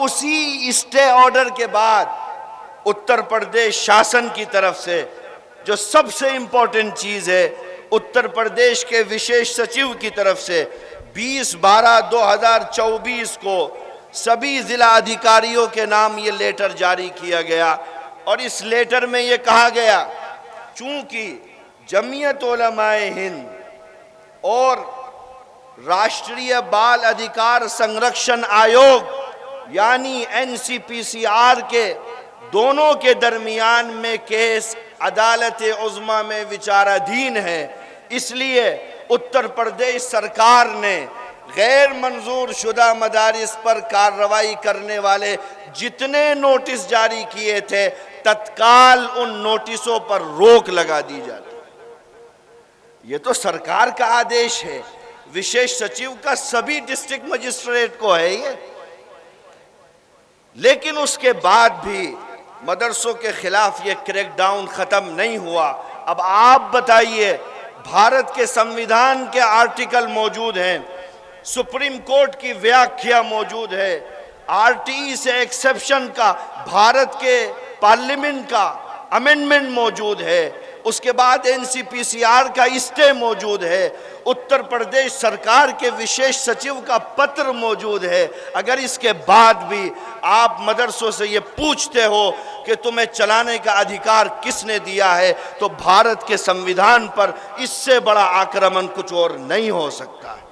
उसी stay order के बाद उत्तर प्रदेश शासन की तरफ से जो सबसे इंपॉर्टेंट चीज है, उत्तर प्रदेश के विशेष सचिव की तरफ से 20/12/2024 को सभी जिला अधिकारियों के नाम ये लेटर जारी किया गया। और इस लेटर में ये कहा गया, चूंकि जमीयत उलमाए हिंद और राष्ट्रीय बाल अधिकार संरक्षण आयोग यानी NCPCR के दोनों के दरमियान में केस अदालत उज़्मा में विचाराधीन है, इसलिए उत्तर प्रदेश सरकार ने गैर मंजूर शुदा मदारिस पर कार्रवाई करने वाले जितने नोटिस जारी किए थे, तत्काल उन नोटिसों पर रोक लगा दी जाती। ये तो सरकार का आदेश है, विशेष सचिव का सभी डिस्ट्रिक्ट मजिस्ट्रेट को है ये। लेकिन उसके बाद भी मदरसों के खिलाफ ये क्रैकडाउन खत्म नहीं हुआ। अब आप बताइए, भारत के संविधान के आर्टिकल मौजूद हैं, सुप्रीम कोर्ट की व्याख्या मौजूद है, RTE से एक्सेप्शन का भारत के पार्लियामेंट का अमेंडमेंट मौजूद है, उसके बाद NCPCR का स्टे मौजूद है, उत्तर प्रदेश सरकार के विशेष सचिव का पत्र मौजूद है। अगर इसके बाद भी आप मदरसों से ये पूछते हो कि तुम्हें चलाने का अधिकार किसने दिया है, तो भारत के संविधान पर इससे बड़ा आक्रमण कुछ और नहीं हो सकता है।